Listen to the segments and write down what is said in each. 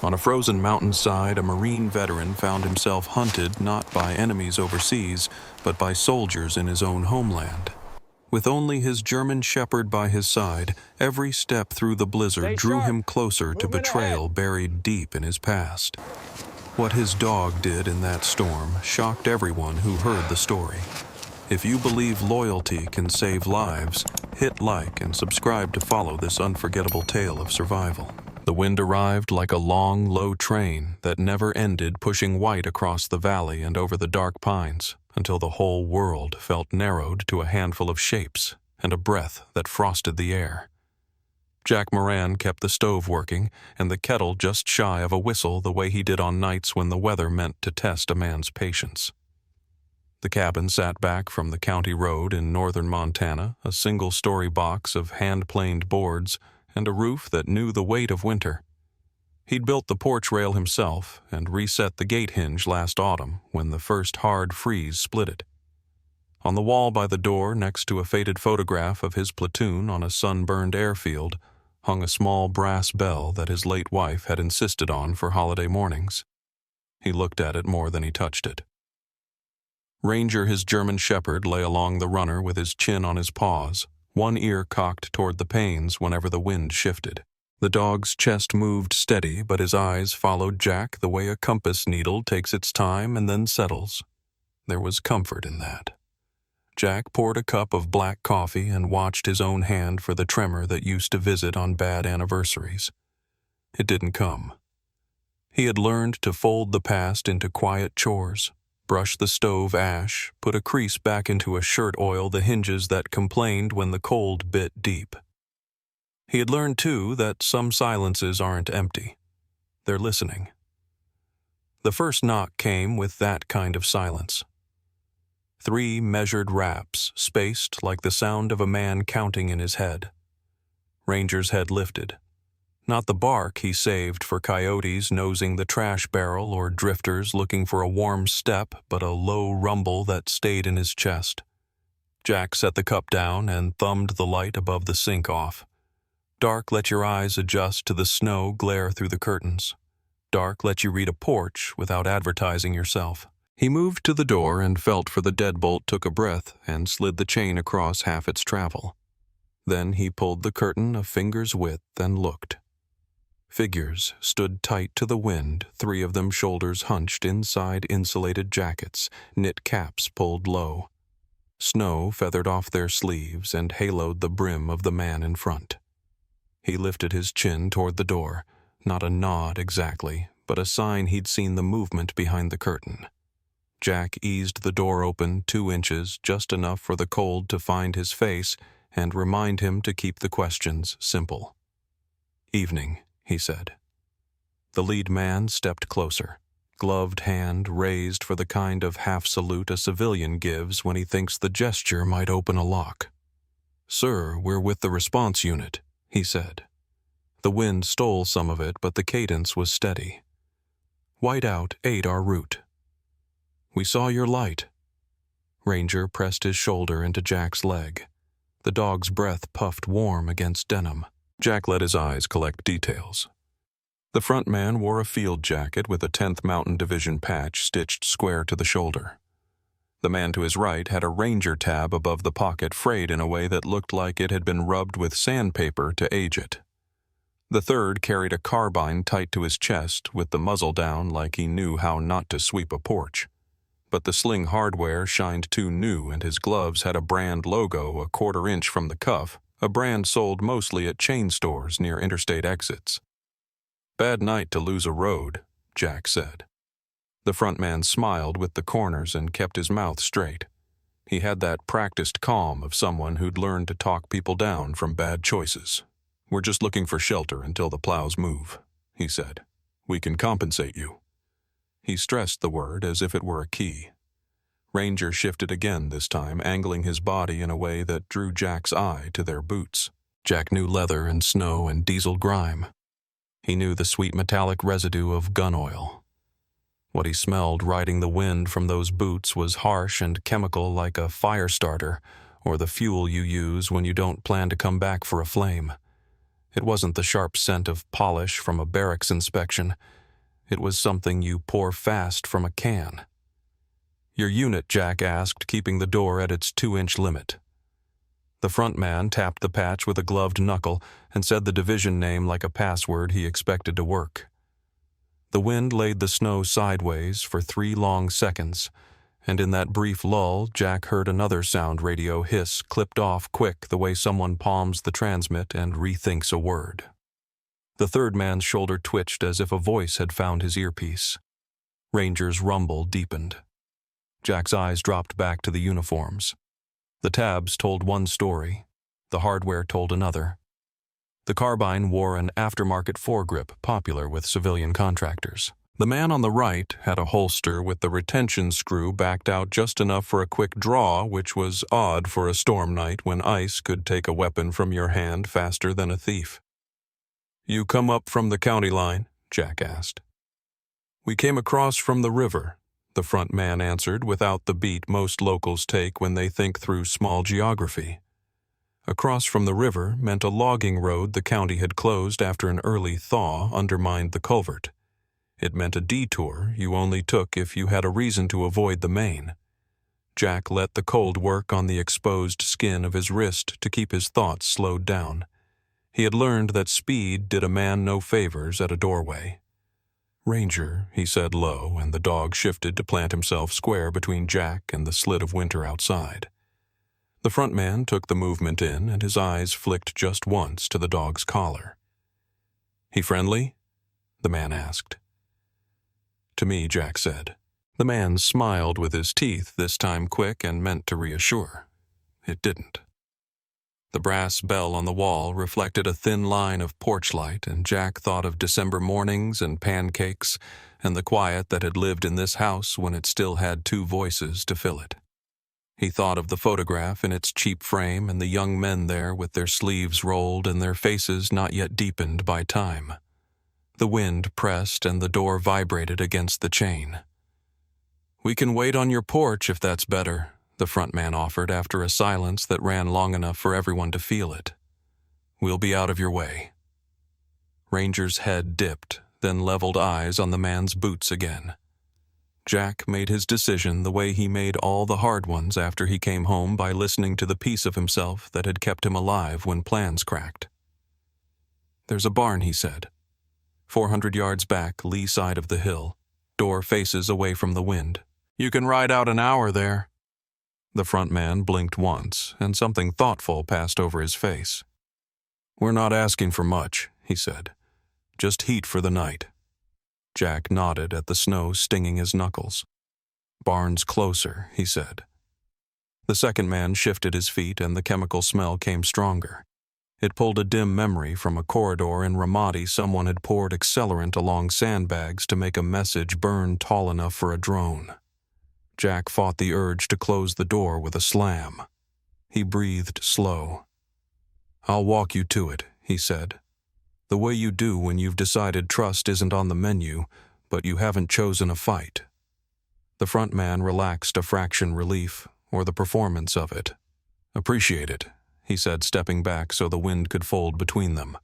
On a frozen mountainside, a Marine veteran found himself hunted not by enemies overseas, but by soldiers in his own homeland. With only his German shepherd by his side, every step through the blizzard drew him closer to betrayal buried deep in his past. What his dog did in that storm shocked everyone who heard the story. If you believe loyalty can save lives, hit like and subscribe to follow this unforgettable tale of survival. The wind arrived like a long, low train that never ended, pushing white across the valley and over the dark pines, until the whole world felt narrowed to a handful of shapes and a breath that frosted the air. Jack Moran kept the stove working and the kettle just shy of a whistle, the way he did on nights when the weather meant to test a man's patience. The cabin sat back from the county road in northern Montana, a single-story box of hand-planed boards and a roof that knew the weight of winter. He'd built the porch rail himself and reset the gate hinge last autumn when the first hard freeze split it. On the wall by the door, next to a faded photograph of his platoon on a sunburned airfield, hung a small brass bell that his late wife had insisted on for holiday mornings. He looked at it more than he touched it. Ranger, his German shepherd, lay along the runner with his chin on his paws, one ear cocked toward the panes whenever the wind shifted. The dog's chest moved steady, but his eyes followed Jack the way a compass needle takes its time and then settles. There was comfort in that. Jack poured a cup of black coffee and watched his own hand for the tremor that used to visit on bad anniversaries. It didn't come. He had learned to fold the past into quiet chores, brush the stove ash, put a crease back into a shirt, oil the hinges that complained when the cold bit deep. He had learned, too, that some silences aren't empty. They're listening. The first knock came with that kind of silence. 3 measured raps, spaced like the sound of a man counting in his head. Ranger's head lifted. Not the bark he saved for coyotes nosing the trash barrel or drifters looking for a warm step, but a low rumble that stayed in his chest. Jack set the cup down and thumbed the light above the sink off. Dark let your eyes adjust to the snow glare through the curtains. Dark let you read a porch without advertising yourself. He moved to the door and felt for the deadbolt, took a breath, and slid the chain across half its travel. Then he pulled the curtain a finger's width and looked. Figures stood tight to the wind, 3 of them shoulders hunched inside insulated jackets, knit caps pulled low. Snow feathered off their sleeves and haloed the brim of the man in front. He lifted his chin toward the door, not a nod exactly, but a sign he'd seen the movement behind the curtain. Jack eased the door open 2 inches, just enough for the cold to find his face and remind him to keep the questions simple. "Evening," he said. The lead man stepped closer, gloved hand raised for the kind of half-salute a civilian gives when he thinks the gesture might open a lock. "Sir, we're with the response unit," he said. The wind stole some of it, but the cadence was steady. "Whiteout ate our route. We saw your light." Ranger pressed his shoulder into Jack's leg. The dog's breath puffed warm against denim. Jack let his eyes collect details. The front man wore a field jacket with a 10th Mountain Division patch stitched square to the shoulder. The man to his right had a Ranger tab above the pocket, frayed in a way that looked like it had been rubbed with sandpaper to age it. The third carried a carbine tight to his chest with the muzzle down like he knew how not to sweep a porch. But the sling hardware shined too new and his gloves had a brand logo a 1/4 inch from the cuff, a brand sold mostly at chain stores near interstate exits. "Bad night to lose a road," Jack said. The front man smiled with the corners and kept his mouth straight. He had that practiced calm of someone who'd learned to talk people down from bad choices. "We're just looking for shelter until the plows move," he said. "We can compensate you." He stressed the word as if it were a key. Ranger shifted again this time, angling his body in a way that drew Jack's eye to their boots. Jack knew leather and snow and diesel grime. He knew the sweet metallic residue of gun oil. What he smelled riding the wind from those boots was harsh and chemical like a fire starter or the fuel you use when you don't plan to come back for a flame. It wasn't the sharp scent of polish from a barracks inspection. It was something you pour fast from a can. "Your unit," Jack asked, keeping the door at its 2-inch limit. The front man tapped the patch with a gloved knuckle and said the division name like a password he expected to work. The wind laid the snow sideways for 3 long seconds, and in that brief lull, Jack heard another sound radio hiss clipped off quick the way someone palms the transmit and rethinks a word. The third man's shoulder twitched as if a voice had found his earpiece. Ranger's rumble deepened. Jack's eyes dropped back to the uniforms. The tabs told one story. The hardware told another. The carbine wore an aftermarket foregrip popular with civilian contractors. The man on the right had a holster with the retention screw backed out just enough for a quick draw, which was odd for a storm night when ice could take a weapon from your hand faster than a thief. "You come up from the county line?" Jack asked. "We came across from the river," the front man answered without the beat most locals take when they think through small geography. Across from the river meant a logging road the county had closed after an early thaw undermined the culvert. It meant a detour you only took if you had a reason to avoid the main. Jack let the cold work on the exposed skin of his wrist to keep his thoughts slowed down. He had learned that speed did a man no favors at a doorway. "Ranger," he said low, and the dog shifted to plant himself square between Jack and the slit of winter outside. The front man took the movement in, and his eyes flicked just once to the dog's collar. "He friendly?" the man asked. "To me," Jack said. The man smiled with his teeth, this time quick and meant to reassure. It didn't. The brass bell on the wall reflected a thin line of porch light, and Jack thought of December mornings and pancakes and the quiet that had lived in this house when it still had 2 voices to fill it. He thought of the photograph in its cheap frame and the young men there with their sleeves rolled and their faces not yet deepened by time. The wind pressed and the door vibrated against the chain. "We can wait on your porch if that's better," the front man offered after a silence that ran long enough for everyone to feel it. "We'll be out of your way." Ranger's head dipped, then leveled eyes on the man's boots again. Jack made his decision the way he made all the hard ones after he came home by listening to the piece of himself that had kept him alive when plans cracked. "There's a barn," he said. 400 yards back, lee side of the hill. Door faces away from the wind. "You can ride out an hour there." The front man blinked once, and something thoughtful passed over his face. "We're not asking for much," he said. "Just heat for the night." Jack nodded at the snow stinging his knuckles. "Barn's closer," he said. The second man shifted his feet, and the chemical smell came stronger. It pulled a dim memory from a corridor in Ramadi someone had poured accelerant along sandbags to make a message burn tall enough for a drone. Jack fought the urge to close the door with a slam. He breathed slow. "I'll walk you to it," he said. "The way you do when you've decided trust isn't on the menu, but you haven't chosen a fight." The front man relaxed a fraction relief, or the performance of it. "Appreciate it," he said, stepping back so the wind could fold between them.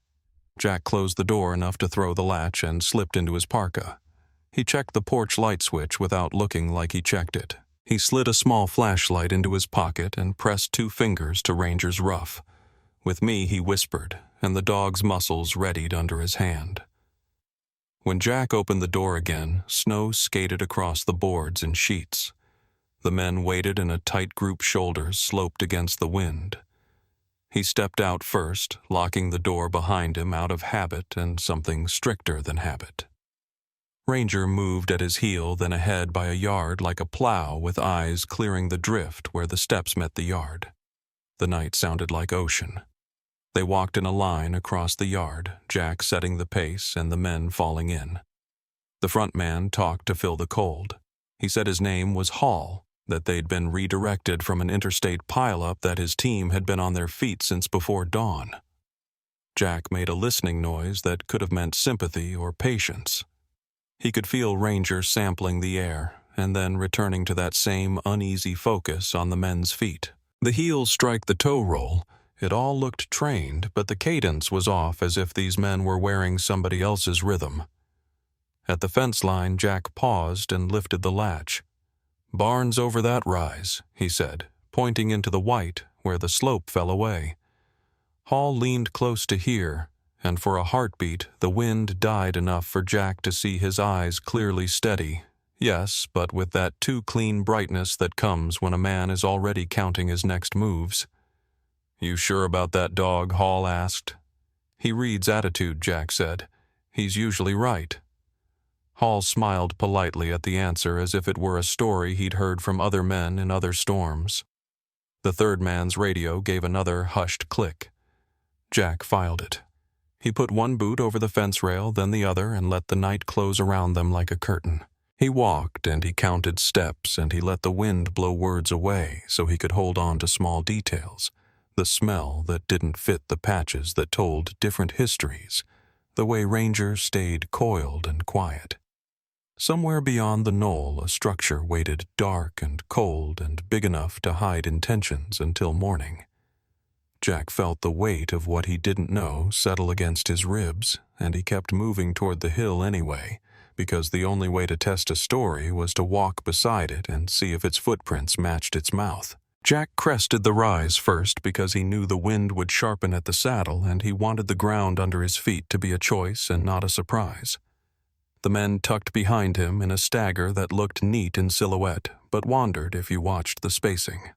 Jack closed the door enough to throw the latch and slipped into his parka. He checked the porch light switch without looking like he checked it. He slid a small flashlight into his pocket and pressed 2 fingers to Ranger's ruff. "With me," he whispered, and the dog's muscles readied under his hand. When Jack opened the door again, snow skated across the boards in sheets. The men waited in a tight group, shoulders sloped against the wind. He stepped out first, locking the door behind him out of habit and something stricter than habit. Ranger moved at his heel, then ahead by a yard like a plow, with eyes clearing the drift where the steps met the yard. The night sounded like ocean. They walked in a line across the yard, Jack setting the pace and the men falling in. The front man talked to fill the cold. He said his name was Hall, that they'd been redirected from an interstate pileup, that his team had been on their feet since before dawn. Jack made a listening noise that could have meant sympathy or patience. He could feel Ranger sampling the air, and then returning to that same uneasy focus on the men's feet. The heels strike the toe roll, It all looked trained, but the cadence was off, as if these men were wearing somebody else's rhythm. At the fence line, Jack paused and lifted the latch. "Barn's over that rise," he said, pointing into the white where the slope fell away. Hall leaned close to hear, and for a heartbeat the wind died enough for Jack to see his eyes clearly steady. Yes, but with that too clean brightness that comes when a man is already counting his next moves. "You sure about that dog?" Hall asked. "He reads attitude," Jack said. "He's usually right." Hall smiled politely at the answer, as if it were a story he'd heard from other men in other storms. The third man's radio gave another hushed click. Jack filed it. He put one boot over the fence rail, then the other, and let the night close around them like a curtain. He walked, and he counted steps, and he let the wind blow words away so he could hold on to small details. The smell that didn't fit the patches that told different histories. The way Ranger stayed coiled and quiet. Somewhere beyond the knoll, a structure waited dark and cold and big enough to hide intentions until morning. Jack felt the weight of what he didn't know settle against his ribs, and he kept moving toward the hill anyway, because the only way to test a story was to walk beside it and see if its footprints matched its mouth. Jack crested the rise first because he knew the wind would sharpen at the saddle, and he wanted the ground under his feet to be a choice and not a surprise. The men tucked behind him in a stagger that looked neat in silhouette, but wandered if you watched the spacing.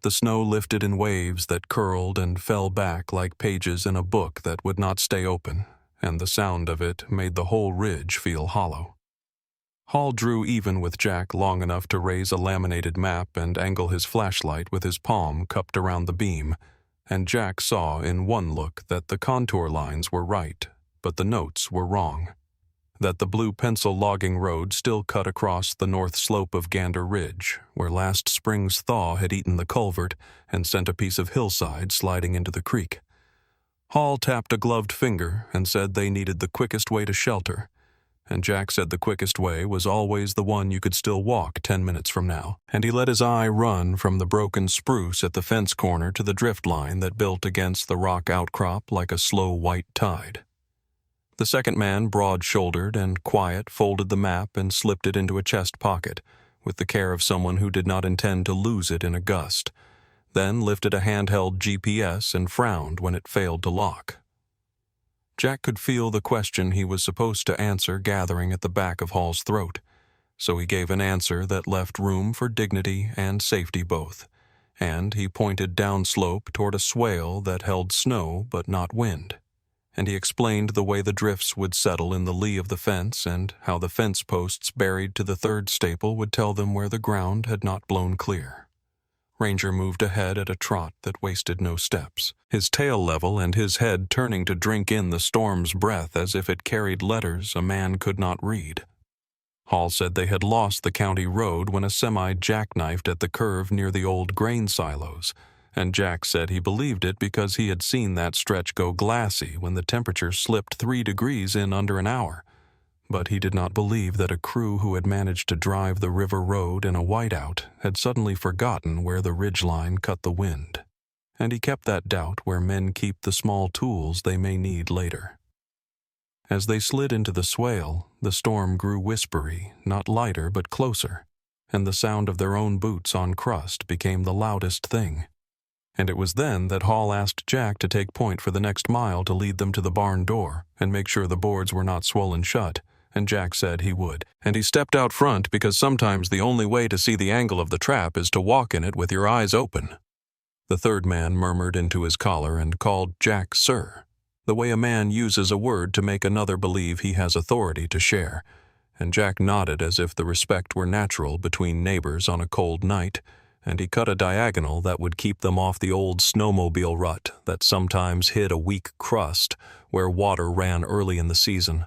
The snow lifted in waves that curled and fell back like pages in a book that would not stay open, and the sound of it made the whole ridge feel hollow. Hall drew even with Jack long enough to raise a laminated map and angle his flashlight with his palm cupped around the beam, and Jack saw in one look that the contour lines were right, but the notes were wrong. That the blue pencil logging road still cut across the north slope of Gander Ridge, where last spring's thaw had eaten the culvert and sent a piece of hillside sliding into the creek. Hall tapped a gloved finger and said they needed the quickest way to shelter, and Jack said the quickest way was always the one you could still walk 10 minutes from now, and he let his eye run from the broken spruce at the fence corner to the drift line that built against the rock outcrop like a slow white tide. The second man, broad-shouldered and quiet, folded the map and slipped it into a chest pocket, with the care of someone who did not intend to lose it in a gust, then lifted a handheld GPS and frowned when it failed to lock. Jack could feel the question he was supposed to answer gathering at the back of Hall's throat, so he gave an answer that left room for dignity and safety both, and he pointed downslope toward a swale that held snow but not wind. And he explained the way the drifts would settle in the lee of the fence and how the fence posts buried to the third staple would tell them where the ground had not blown clear. Ranger moved ahead at a trot that wasted no steps, his tail level and his head turning to drink in the storm's breath as if it carried letters a man could not read. Hall said they had lost the county road when a semi jackknifed at the curve near the old grain silos, and Jack said he believed it because he had seen that stretch go glassy when the temperature slipped 3 degrees in under an hour. But he did not believe that a crew who had managed to drive the river road in a whiteout had suddenly forgotten where the ridgeline cut the wind. And he kept that doubt where men keep the small tools they may need later. As they slid into the swale, the storm grew whispery, not lighter but closer, and the sound of their own boots on crust became the loudest thing. And it was then that Hall asked Jack to take point for the next mile to lead them to the barn door and make sure the boards were not swollen shut, and Jack said he would. And he stepped out front because sometimes the only way to see the angle of the trap is to walk in it with your eyes open. The third man murmured into his collar and called Jack sir, the way a man uses a word to make another believe he has authority to share, and Jack nodded as if the respect were natural between neighbors on a cold night, and he cut a diagonal that would keep them off the old snowmobile rut that sometimes hid a weak crust where water ran early in the season.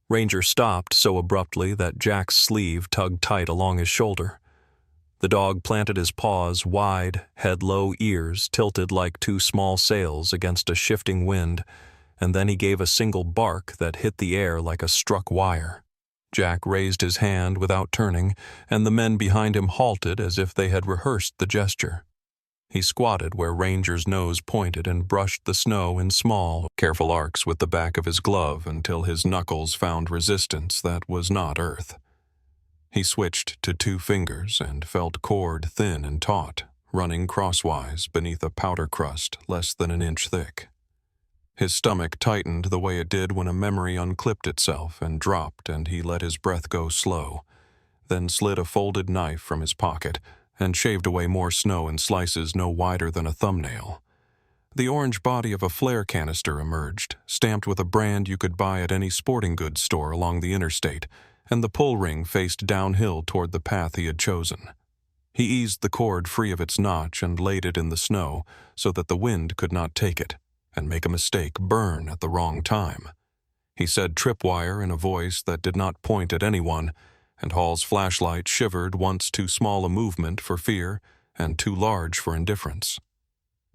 Ranger stopped so abruptly that Jack's sleeve tugged tight along his shoulder. The dog planted his paws wide, head-low ears tilted like 2 small sails against a shifting wind, and then he gave a single bark that hit the air like a struck wire. Jack raised his hand without turning, and the men behind him halted as if they had rehearsed the gesture. He squatted where Ranger's nose pointed and brushed the snow in small, careful arcs with the back of his glove until his knuckles found resistance that was not earth. He switched to 2 fingers and felt cord thin and taut, running crosswise beneath a powder crust less than an inch thick. His stomach tightened the way it did when a memory unclipped itself and dropped, and he let his breath go slow, then slid a folded knife from his pocket and shaved away more snow in slices no wider than a thumbnail. The orange body of a flare canister emerged, stamped with a brand you could buy at any sporting goods store along the interstate, and the pull ring faced downhill toward the path he had chosen. He eased the cord free of its notch and laid it in the snow so that the wind could not take it and make a mistake burn at the wrong time. He said tripwire in a voice that did not point at anyone, and Hall's flashlight shivered once too small a movement for fear and too large for indifference.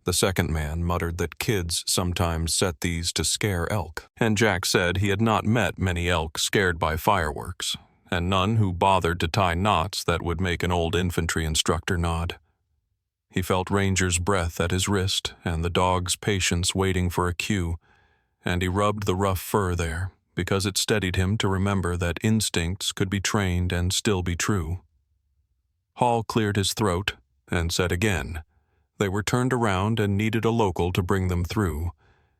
The second man muttered that kids sometimes set these to scare elk, and Jack said he had not met many elk scared by fireworks, and none who bothered to tie knots that would make an old infantry instructor nod. He felt Ranger's breath at his wrist and the dog's patience waiting for a cue, and he rubbed the rough fur there, because it steadied him to remember that instincts could be trained and still be true. Hall cleared his throat and said again. They were turned around and needed a local to bring them through,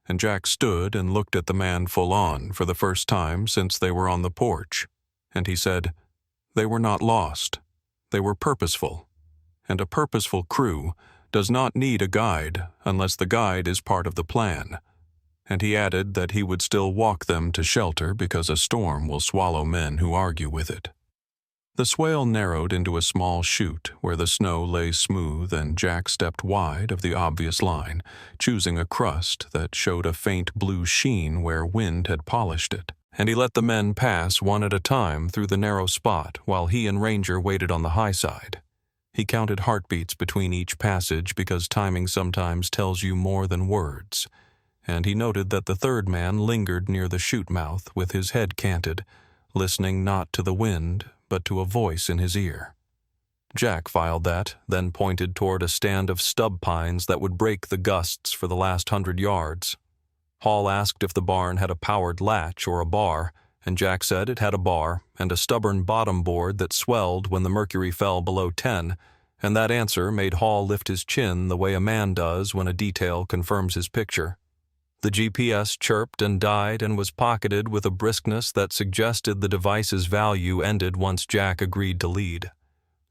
and Jack stood and looked at the man full on for the first time since they were on the porch, and he said, they were not lost. They were purposeful, and a purposeful crew does not need a guide unless the guide is part of the plan. And he added that he would still walk them to shelter because a storm will swallow men who argue with it. The swale narrowed into a small chute where the snow lay smooth, and Jack stepped wide of the obvious line, choosing a crust that showed a faint blue sheen where wind had polished it, and he let the men pass one at a time through the narrow spot while he and Ranger waited on the high side. He counted heartbeats between each passage because timing sometimes tells you more than words, and he noted that the third man lingered near the chute mouth with his head canted, listening not to the wind, but to a voice in his ear. Jack filed that, then pointed toward a stand of stub pines that would break the gusts for the last 100 yards. Hall asked if the barn had a powered latch or a bar, and Jack said it had a bar and a stubborn bottom board that swelled when the mercury fell below 10, and that answer made Hall lift his chin the way a man does when a detail confirms his picture. The GPS chirped and died and was pocketed with a briskness that suggested the device's value ended once Jack agreed to lead.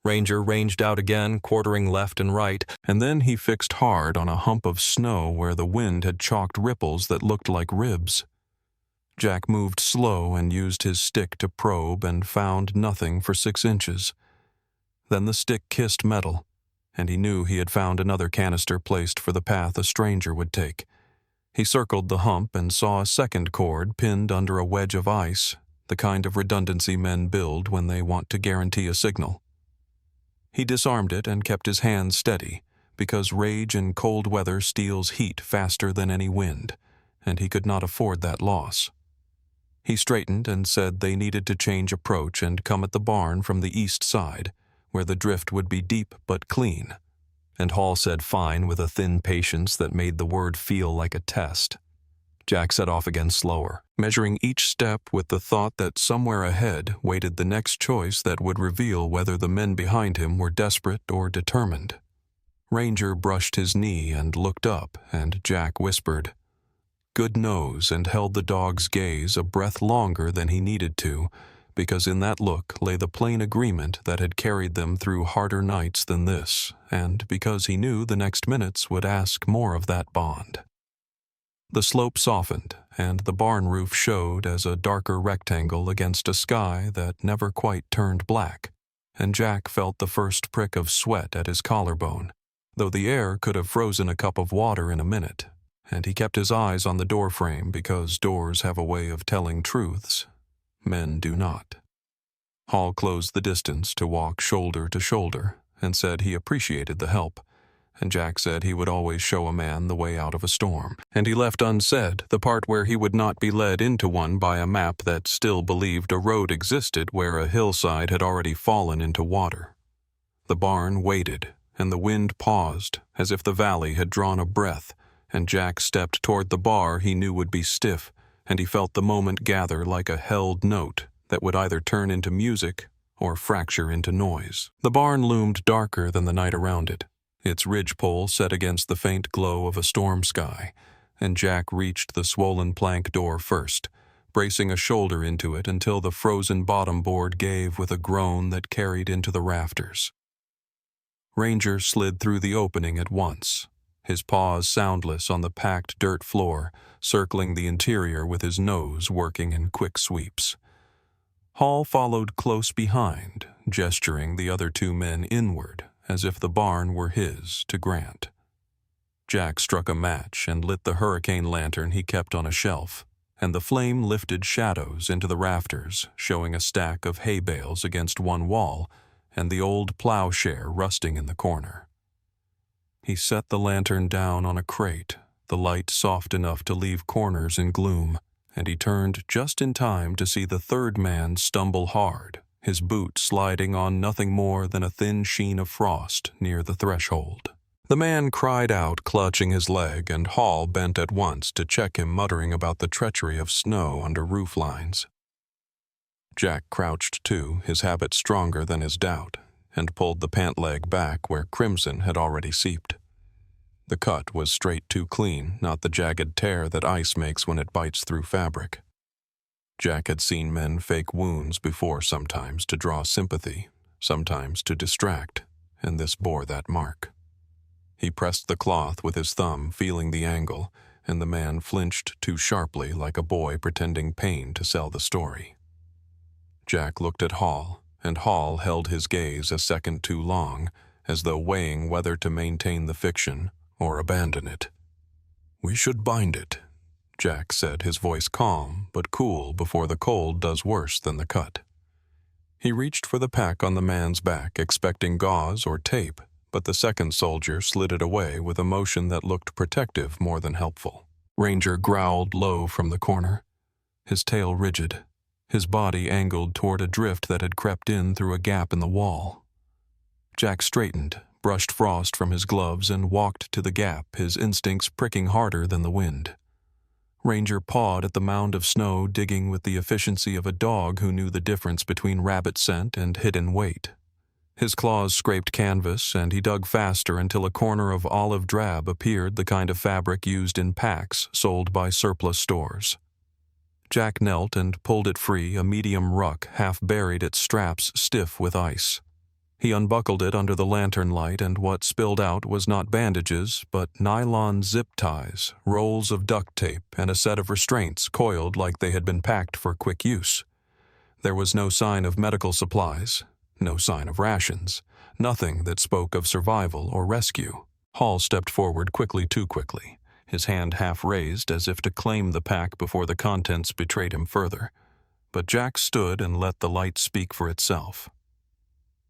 Ranger ranged out again, quartering left and right, and then he fixed hard on a hump of snow where the wind had chalked ripples that looked like ribs. Jack moved slow and used his stick to probe and found nothing for 6 inches. Then the stick kissed metal, and he knew he had found another canister placed for the path a stranger would take. He circled the hump and saw a second cord pinned under a wedge of ice, the kind of redundancy men build when they want to guarantee a signal. He disarmed it and kept his hands steady, because rage in cold weather steals heat faster than any wind, and he could not afford that loss. He straightened and said they needed to change approach and come at the barn from the east side, where the drift would be deep but clean. And Hall said fine with a thin patience that made the word feel like a test. Jack set off again slower, measuring each step with the thought that somewhere ahead waited the next choice that would reveal whether the men behind him were desperate or determined. Ranger brushed his knee and looked up, and Jack whispered, "Good nose," and held the dog's gaze a breath longer than he needed to, because in that look lay the plain agreement that had carried them through harder nights than this, and because he knew the next minutes would ask more of that bond. The slope softened, and the barn roof showed as a darker rectangle against a sky that never quite turned black, and Jack felt the first prick of sweat at his collarbone, though the air could have frozen a cup of water in a minute, and he kept his eyes on the doorframe because doors have a way of telling truths. Men do not. Hall closed the distance to walk shoulder to shoulder and said he appreciated the help, and Jack said he would always show a man the way out of a storm, and he left unsaid the part where he would not be led into one by a map that still believed a road existed where a hillside had already fallen into water. The barn waited, and the wind paused, as if the valley had drawn a breath, and Jack stepped toward the bar he knew would be stiff, and he felt the moment gather like a held note that would either turn into music or fracture into noise. The barn loomed darker than the night around it, its ridgepole set against the faint glow of a storm sky, and Jack reached the swollen plank door first, bracing a shoulder into it until the frozen bottom board gave with a groan that carried into the rafters. Ranger slid through the opening at once, his paws soundless on the packed dirt floor, circling the interior with his nose working in quick sweeps. Hall followed close behind, gesturing the other two men inward, as if the barn were his to grant. Jack struck a match and lit the hurricane lantern he kept on a shelf, and the flame lifted shadows into the rafters, showing a stack of hay bales against one wall and the old plowshare rusting in the corner. He set the lantern down on a crate, the light soft enough to leave corners in gloom, and he turned just in time to see the third man stumble hard, his boot sliding on nothing more than a thin sheen of frost near the threshold. The man cried out, clutching his leg, and Hall bent at once to check him, muttering about the treachery of snow under roof lines. Jack crouched too, his habit stronger than his doubt, and pulled the pant leg back where crimson had already seeped. The cut was straight too clean, not the jagged tear that ice makes when it bites through fabric. Jack had seen men fake wounds before, sometimes to draw sympathy, sometimes to distract, and this bore that mark. He pressed the cloth with his thumb, feeling the angle, and the man flinched too sharply, like a boy pretending pain to sell the story. Jack looked at Hall, and Hall held his gaze a second too long, as though weighing whether to maintain the fiction or abandon it. "We should bind it," Jack said, his voice calm but cool before the cold does worse than the cut. He reached for the pack on the man's back, expecting gauze or tape, but the second soldier slid it away with a motion that looked protective more than helpful. Ranger growled low from the corner, his tail rigid, his body angled toward a drift that had crept in through a gap in the wall. Jack straightened, brushed frost from his gloves, and walked to the gap, his instincts pricking harder than the wind. Ranger pawed at the mound of snow, digging with the efficiency of a dog who knew the difference between rabbit scent and hidden weight. His claws scraped canvas, and he dug faster until a corner of olive drab appeared, the kind of fabric used in packs sold by surplus stores. Jack knelt and pulled it free, a medium ruck half buried its straps stiff with ice. He unbuckled it under the lantern light, and what spilled out was not bandages, but nylon zip ties, rolls of duct tape, and a set of restraints coiled like they had been packed for quick use. There was no sign of medical supplies, no sign of rations, nothing that spoke of survival or rescue. Hall stepped forward too quickly, his hand half raised as if to claim the pack before the contents betrayed him further. But Jack stood and let the light speak for itself.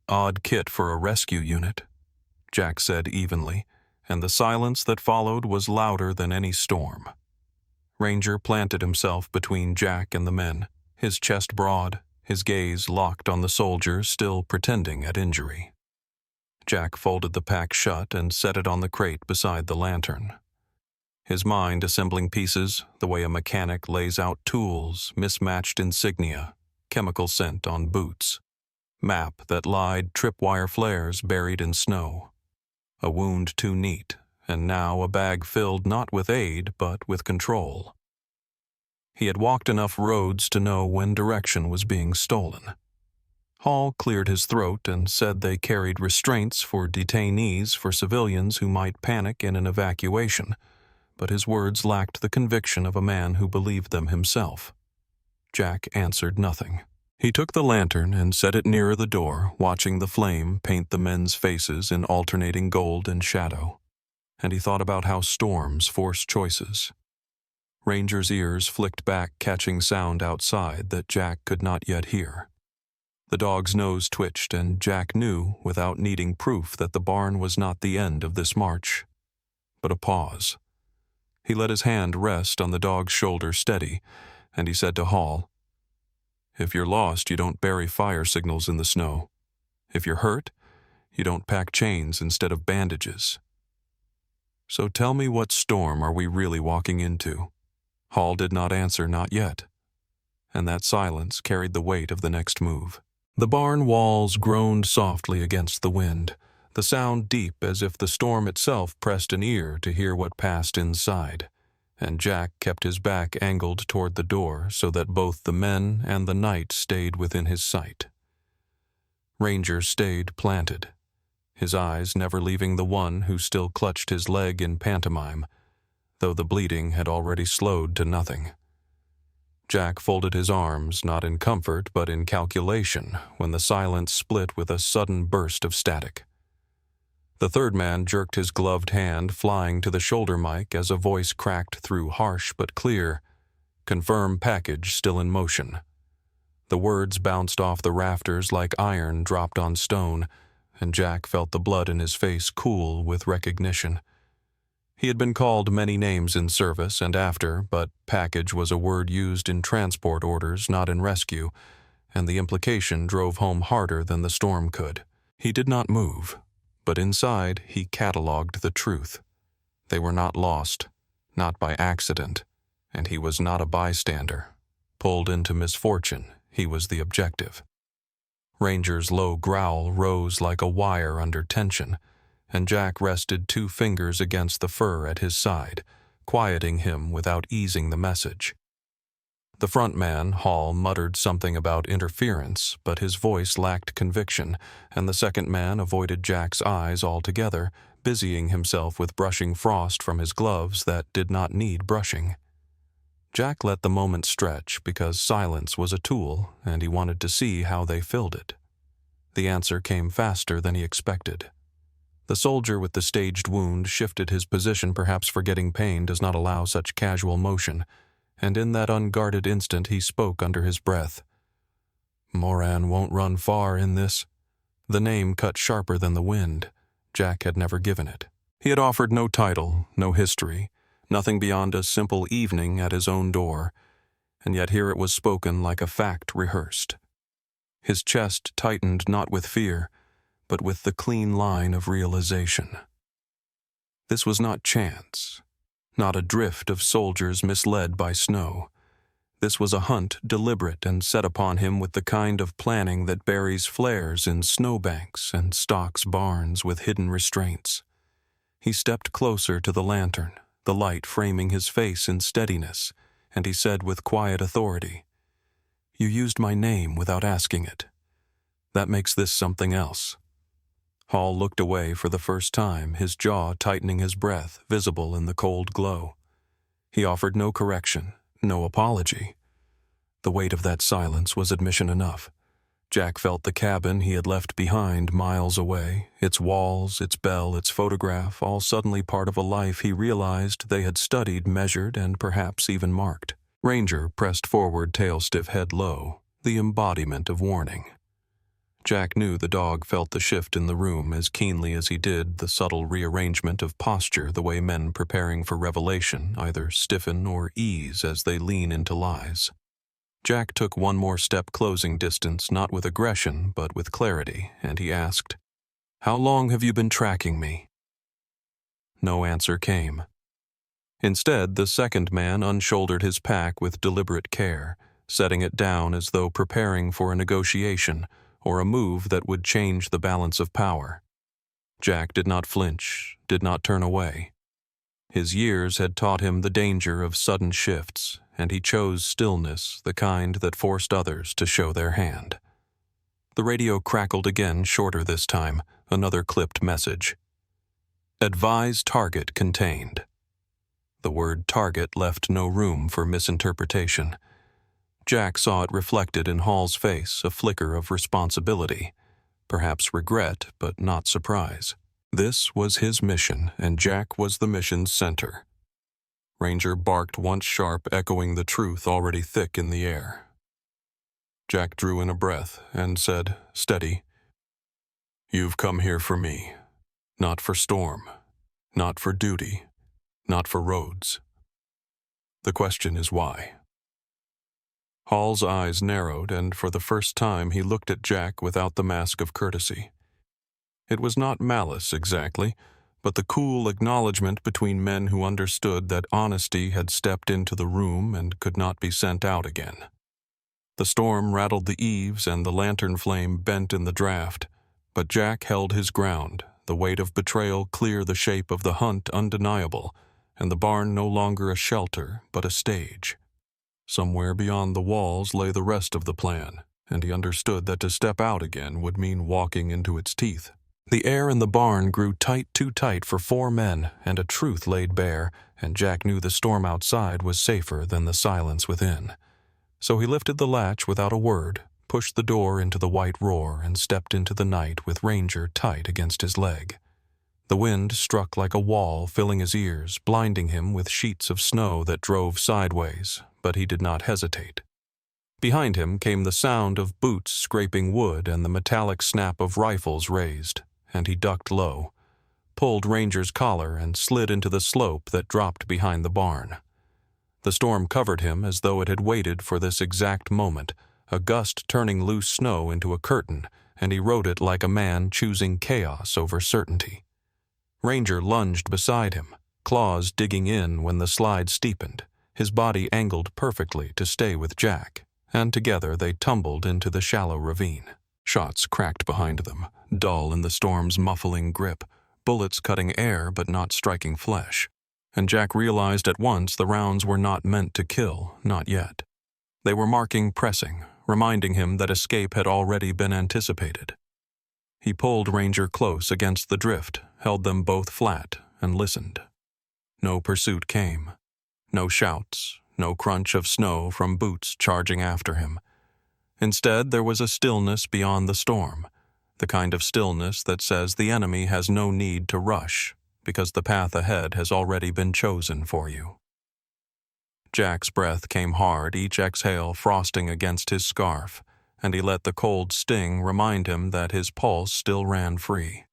"Odd kit for a rescue unit," Jack said evenly, and the silence that followed was louder than any storm. Ranger planted himself between Jack and the men, his chest broad, his gaze locked on the soldier still pretending at injury. Jack folded the pack shut and set it on the crate beside the lantern, his mind assembling pieces the way a mechanic lays out tools, mismatched insignia, chemical scent on boots, map that lied tripwire flares buried in snow, a wound too neat, and now a bag filled not with aid but with control. He had walked enough roads to know when direction was being stolen. Hall cleared his throat and said they carried restraints for detainees for civilians who might panic in an evacuation, but his words lacked the conviction of a man who believed them himself. Jack answered nothing. He took the lantern and set it nearer the door, watching the flame paint the men's faces in alternating gold and shadow. And he thought about how storms force choices. Ranger's ears flicked back, catching sound outside that Jack could not yet hear. The dog's nose twitched, and Jack knew, without needing proof, that the barn was not the end of this march, but a pause. He let his hand rest on the dog's shoulder steady, and he said to Hall, "If you're lost, you don't bury fire signals in the snow. If you're hurt, You don't pack chains instead of bandages. So tell me, what storm are we really walking into? Hall did not answer, not yet, and that silence carried the weight of the next move. The barn walls groaned softly against the wind, the sound deep as if the storm itself pressed an ear to hear what passed inside, and Jack kept his back angled toward the door so that both the men and the night stayed within his sight. Ranger stayed planted, his eyes never leaving the one who still clutched his leg in pantomime, though the bleeding had already slowed to nothing. Jack folded his arms, not in comfort but in calculation, when the silence split with a sudden burst of static. The third man jerked his gloved hand flying to the shoulder mic as a voice cracked through, harsh but clear, "Confirm package still in motion." The words bounced off the rafters like iron dropped on stone, and Jack felt the blood in his face cool with recognition. He had been called many names in service and after, but package was a word used in transport orders, not in rescue, and the implication drove home harder than the storm could. He did not move, but inside he catalogued the truth. They were not lost, not by accident, and he was not a bystander. Pulled into misfortune, he was the objective. Ranger's low growl rose like a wire under tension, and Jack rested 2 fingers against the fur at his side, quieting him without easing the message. The front man, Hall, muttered something about interference, but his voice lacked conviction, and the second man avoided Jack's eyes altogether, busying himself with brushing frost from his gloves that did not need brushing. Jack let the moment stretch because silence was a tool, and he wanted to see how they filled it. The answer came faster than he expected. The soldier with the staged wound shifted his position, perhaps forgetting pain does not allow such casual motion, and in that unguarded instant he spoke under his breath. "Moran won't run far in this." The name cut sharper than the wind. Jack had never given it. He had offered no title, no history, nothing beyond a simple evening at his own door, and yet here it was spoken like a fact rehearsed. His chest tightened not with fear, but with the clean line of realization. This was not chance, not a drift of soldiers misled by snow. This was a hunt deliberate and set upon him with the kind of planning that buries flares in snowbanks and stocks barns with hidden restraints. He stepped closer to the lantern, the light framing his face in steadiness, and he said with quiet authority, "You used my name without asking it. That makes this something else." Hall looked away for the first time, his jaw tightening, his breath visible in the cold glow. He offered no correction, no apology. The weight of that silence was admission enough. Jack felt the cabin he had left behind miles away, its walls, its bell, its photograph, all suddenly part of a life he realized they had studied, measured, and perhaps even marked. Ranger pressed forward, tail stiff, head low, the embodiment of warning. Jack knew the dog felt the shift in the room as keenly as he did the subtle rearrangement of posture, the way men preparing for revelation either stiffen or ease as they lean into lies. Jack took one more step, closing distance, not with aggression, but with clarity, and he asked, "How long have you been tracking me?" No answer came. Instead, the second man unshouldered his pack with deliberate care, setting it down as though preparing for a negotiation or a move that would change the balance of power. Jack did not flinch, did not turn away. His years had taught him the danger of sudden shifts, and he chose stillness, the kind that forced others to show their hand. The radio crackled again, shorter this time, another clipped message. "Advise target contained." The word target left no room for misinterpretation. Jack saw it reflected in Hall's face, a flicker of responsibility, perhaps regret, but not surprise. This was his mission, and Jack was the mission's center. Ranger barked once sharp, echoing the truth already thick in the air. Jack drew in a breath and said, steady, "You've come here for me, not for Storm, not for duty, not for roads. The question is why." Hall's eyes narrowed, and for the first time he looked at Jack without the mask of courtesy. It was not malice exactly, but the cool acknowledgment between men who understood that honesty had stepped into the room and could not be sent out again. The storm rattled the eaves and the lantern flame bent in the draft, but Jack held his ground, the weight of betrayal clear, the shape of the hunt undeniable, and the barn no longer a shelter but a stage. Somewhere beyond the walls lay the rest of the plan, and he understood that to step out again would mean walking into its teeth. The air in the barn grew tight, too tight for 4 men, and a truth laid bare, and Jack knew the storm outside was safer than the silence within. So he lifted the latch without a word, pushed the door into the white roar, and stepped into the night with Ranger tight against his leg. The wind struck like a wall, filling his ears, blinding him with sheets of snow that drove sideways, but he did not hesitate. Behind him came the sound of boots scraping wood and the metallic snap of rifles raised, and he ducked low, pulled Ranger's collar, and slid into the slope that dropped behind the barn. The storm covered him as though it had waited for this exact moment, a gust turning loose snow into a curtain, and he rode it like a man choosing chaos over certainty. Ranger lunged beside him, claws digging in when the slide steepened, his body angled perfectly to stay with Jack, and together they tumbled into the shallow ravine. Shots cracked behind them, dull in the storm's muffling grip, bullets cutting air but not striking flesh. And Jack realized at once the rounds were not meant to kill, not yet. They were marking pressing, reminding him that escape had already been anticipated. He pulled Ranger close against the drift, held them both flat, and listened. No pursuit came. No shouts, no crunch of snow from boots charging after him. Instead, there was a stillness beyond the storm, the kind of stillness that says the enemy has no need to rush, because the path ahead has already been chosen for you. Jack's breath came hard, each exhale frosting against his scarf, and he let the cold sting remind him that his pulse still ran free.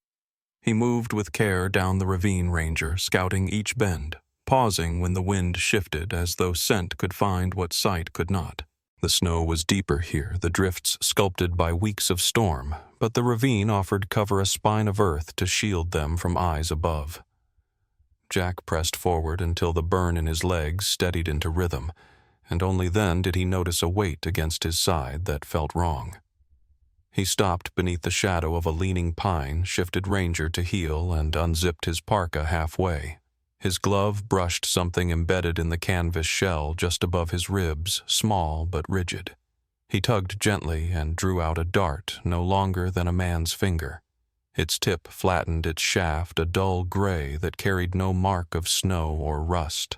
He moved with care down the ravine, Ranger, scouting each bend, pausing when the wind shifted as though scent could find what sight could not. The snow was deeper here, the drifts sculpted by weeks of storm, but the ravine offered cover, a spine of earth to shield them from eyes above. Jack pressed forward until the burn in his legs steadied into rhythm, and only then did he notice a weight against his side that felt wrong. He stopped beneath the shadow of a leaning pine, shifted Ranger to heel, and unzipped his parka halfway. His glove brushed something embedded in the canvas shell just above his ribs, small but rigid. He tugged gently and drew out a dart no longer than a man's finger. Its tip flattened its shaft, a dull gray that carried no mark of snow or rust.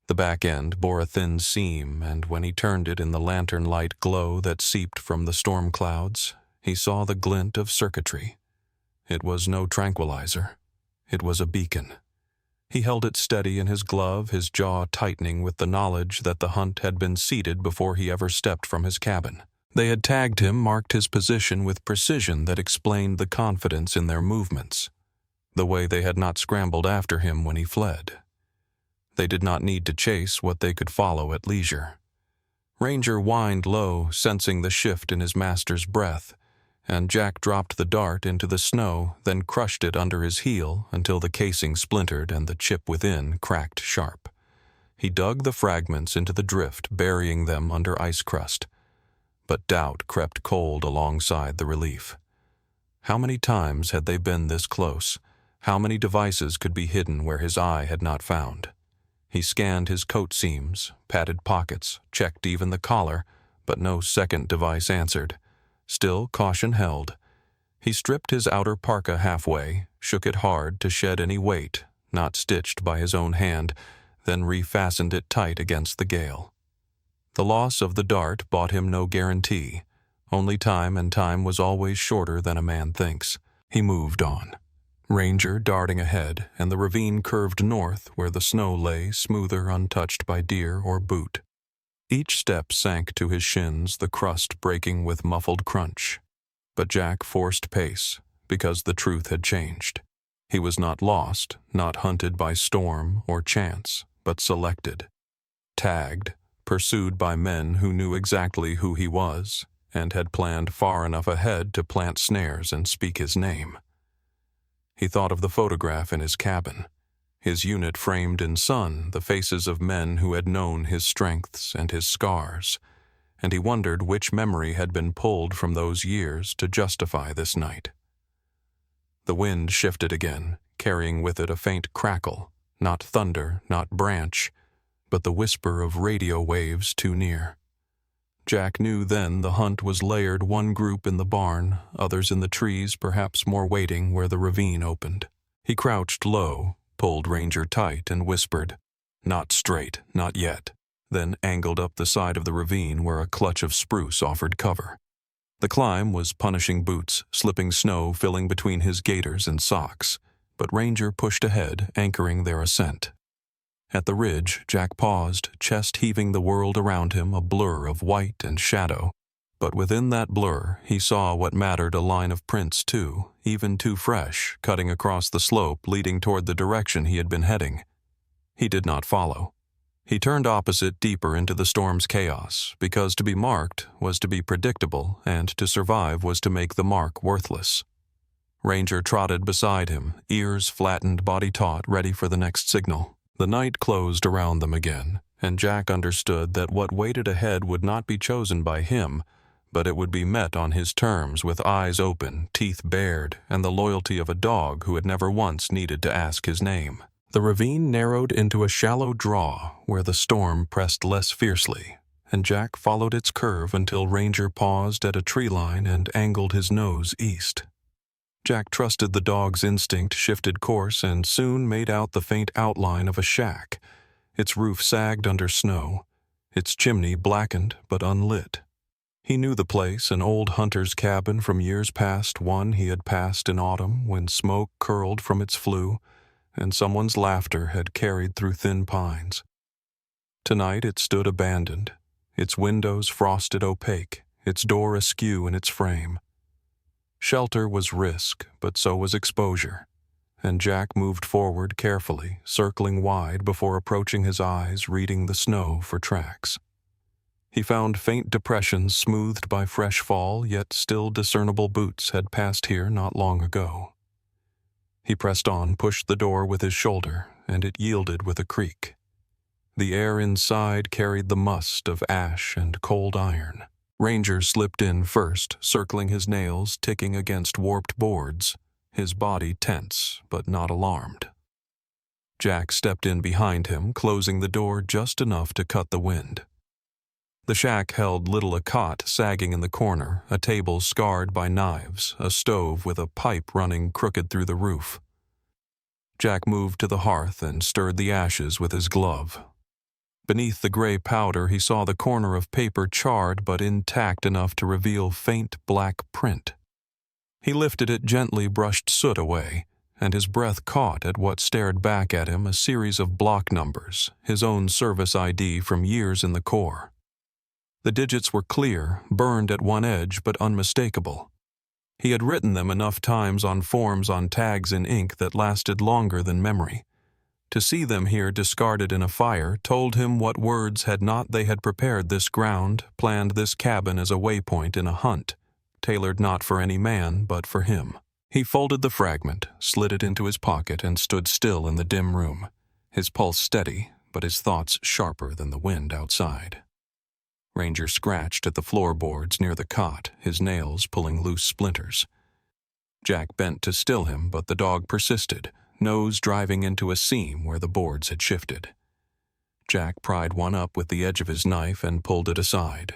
The back end bore a thin seam, and when he turned it in the lantern light glow that seeped from the storm clouds, he saw the glint of circuitry. It was no tranquilizer. It was a beacon. He held it steady in his glove, his jaw tightening with the knowledge that the hunt had been seated before he ever stepped from his cabin. They had tagged him, marked his position with precision that explained the confidence in their movements, the way they had not scrambled after him when he fled. They did not need to chase what they could follow at leisure. Ranger whined low, sensing the shift in his master's breath, and Jack dropped the dart into the snow, then crushed it under his heel until the casing splintered and the chip within cracked sharp. He dug the fragments into the drift, burying them under ice crust. But doubt crept cold alongside the relief. How many times had they been this close? How many devices could be hidden where his eye had not found? He scanned his coat seams, padded pockets, checked even the collar, but no second device answered. Still, caution held. He stripped his outer parka halfway, shook it hard to shed any weight, not stitched by his own hand, then refastened it tight against the gale. The loss of the dart bought him no guarantee. Only time, and time was always shorter than a man thinks. He moved on. Ranger darting ahead, and the ravine curved north where the snow lay smoother, untouched by deer or boot. Each step sank to his shins, the crust breaking with muffled crunch. But Jack forced pace, because the truth had changed. He was not lost, not hunted by storm or chance, but selected. Tagged, pursued by men who knew exactly who he was, and had planned far enough ahead to plant snares and speak his name. He thought of the photograph in his cabin. His unit framed in sun the faces of men who had known his strengths and his scars, and he wondered which memory had been pulled from those years to justify this night. The wind shifted again, carrying with it a faint crackle, not thunder, not branch, but the whisper of radio waves too near. Jack knew then the hunt was layered, one group in the barn, others in the trees, perhaps more waiting where the ravine opened. He crouched low, pulled Ranger tight, and whispered, "Not straight, not yet," then angled up the side of the ravine where a clutch of spruce offered cover. The climb was punishing boots, slipping snow filling between his gaiters and socks, but Ranger pushed ahead, anchoring their ascent. At the ridge, Jack paused, chest heaving, the world around him a blur of white and shadow. But within that blur, he saw what mattered, a line of prints too, even too fresh, cutting across the slope leading toward the direction he had been heading. He did not follow. He turned opposite, deeper into the storm's chaos, because to be marked was to be predictable, and to survive was to make the mark worthless. Ranger trotted beside him, ears flattened, body taut, ready for the next signal. The night closed around them again, and Jack understood that what waited ahead would not be chosen by him, but it would be met on his terms, with eyes open, teeth bared, and the loyalty of a dog who had never once needed to ask his name. The ravine narrowed into a shallow draw where the storm pressed less fiercely, and Jack followed its curve until Ranger paused at a tree line and angled his nose east. Jack trusted the dog's instinct, shifted course, and soon made out the faint outline of a shack. Its roof sagged under snow, its chimney blackened but unlit. He knew the place, an old hunter's cabin from years past, one he had passed in autumn when smoke curled from its flue, and someone's laughter had carried through thin pines. Tonight it stood abandoned, its windows frosted opaque, its door askew in its frame. Shelter was risk, but so was exposure, and Jack moved forward carefully, circling wide before approaching, his eyes reading the snow for tracks. He found faint depressions smoothed by fresh fall, yet still discernible boots had passed here not long ago. He pressed on, pushed the door with his shoulder, and it yielded with a creak. The air inside carried the must of ash and cold iron. Ranger slipped in first, circling his nails, ticking against warped boards, his body tense but not alarmed. Jack stepped in behind him, closing the door just enough to cut the wind. The shack held little: a cot sagging in the corner, a table scarred by knives, a stove with a pipe running crooked through the roof. Jack moved to the hearth and stirred the ashes with his glove. Beneath the gray powder he saw the corner of paper charred but intact enough to reveal faint black print. He lifted it gently, brushed soot away, and his breath caught at what stared back at him, a series of block numbers, his own service ID from years in the Corps. The digits were clear, burned at one edge, but unmistakable. He had written them enough times on forms, on tags in ink that lasted longer than memory. To see them here discarded in a fire told him what words had not. They had prepared this ground, planned this cabin as a waypoint in a hunt, tailored not for any man, but for him. He folded the fragment, slid it into his pocket, and stood still in the dim room, his pulse steady, but his thoughts sharper than the wind outside. Ranger scratched at the floorboards near the cot, his nails pulling loose splinters. Jack bent to still him, but the dog persisted, nose driving into a seam where the boards had shifted. Jack pried one up with the edge of his knife and pulled it aside.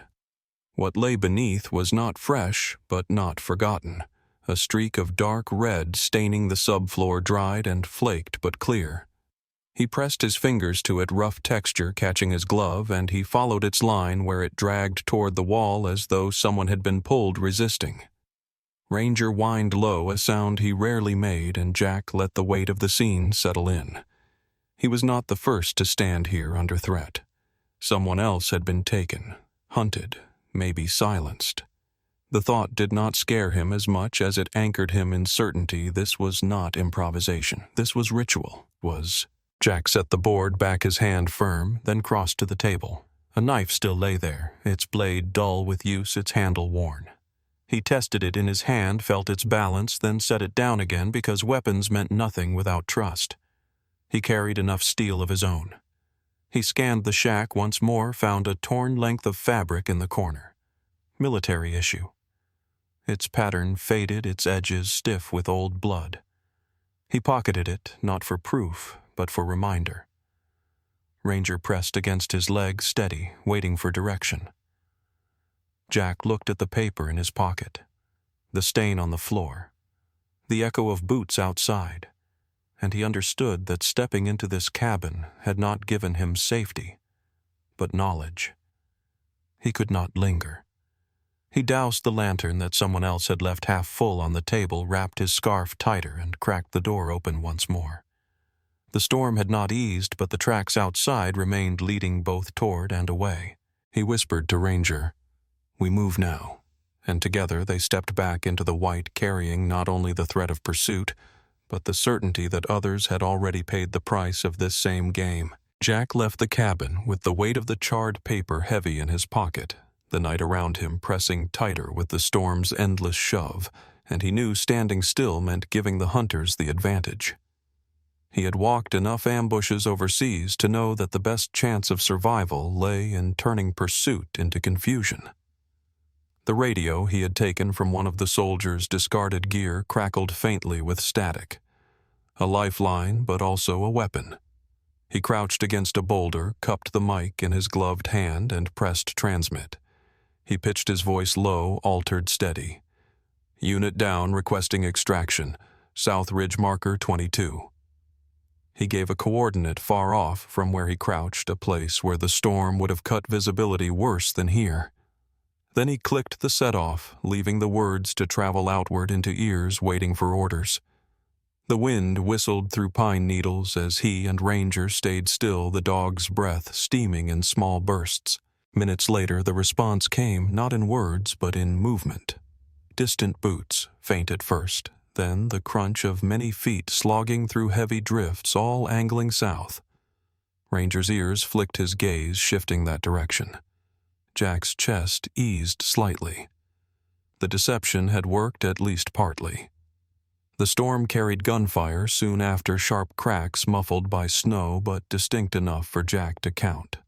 What lay beneath was not fresh, but not forgotten. A streak of dark red staining the subfloor, dried and flaked but clear. He pressed his fingers to it, rough texture catching his glove, and he followed its line where it dragged toward the wall as though someone had been pulled, resisting. Ranger whined low, a sound he rarely made, and Jack let the weight of the scene settle in. He was not the first to stand here under threat. Someone else had been taken, hunted, maybe silenced. The thought did not scare him as much as it anchored him in certainty. This was not improvisation. This was ritual. Jack set the board back, his hand firm, then crossed to the table. A knife still lay there, its blade dull with use, its handle worn. He tested it in his hand, felt its balance, then set it down again because weapons meant nothing without trust. He carried enough steel of his own. He scanned the shack once more, found a torn length of fabric in the corner. Military issue. Its pattern faded, its edges stiff with old blood. He pocketed it, not for proof, but for reminder. Ranger pressed against his leg, steady, waiting for direction. Jack looked at the paper in his pocket, the stain on the floor, the echo of boots outside, and he understood that stepping into this cabin had not given him safety, but knowledge. He could not linger. He doused the lantern that someone else had left half full on the table, wrapped his scarf tighter, and cracked the door open once more. The storm had not eased, but the tracks outside remained leading both toward and away. He whispered to Ranger, "We move now," and together they stepped back into the white, carrying not only the threat of pursuit, but the certainty that others had already paid the price of this same game. Jack left the cabin with the weight of the charred paper heavy in his pocket, the night around him pressing tighter with the storm's endless shove, and he knew standing still meant giving the hunters the advantage. He had walked enough ambushes overseas to know that the best chance of survival lay in turning pursuit into confusion. The radio he had taken from one of the soldiers' discarded gear crackled faintly with static. A lifeline, but also a weapon. He crouched against a boulder, cupped the mic in his gloved hand, and pressed transmit. He pitched his voice low, altered steady. "Unit down, requesting extraction. South Ridge Marker 22. He gave a coordinate far off from where he crouched, a place where the storm would have cut visibility worse than here. Then he clicked the set-off, leaving the words to travel outward into ears waiting for orders. The wind whistled through pine needles as he and Ranger stayed still, the dog's breath steaming in small bursts. Minutes later, the response came not in words but in movement. Distant boots, faint at first, then the crunch of many feet slogging through heavy drifts, all angling south. Ranger's ears flicked his gaze, shifting that direction. Jack's chest eased slightly. The deception had worked at least partly. The storm carried gunfire soon after, sharp cracks muffled by snow but distinct enough for Jack to count.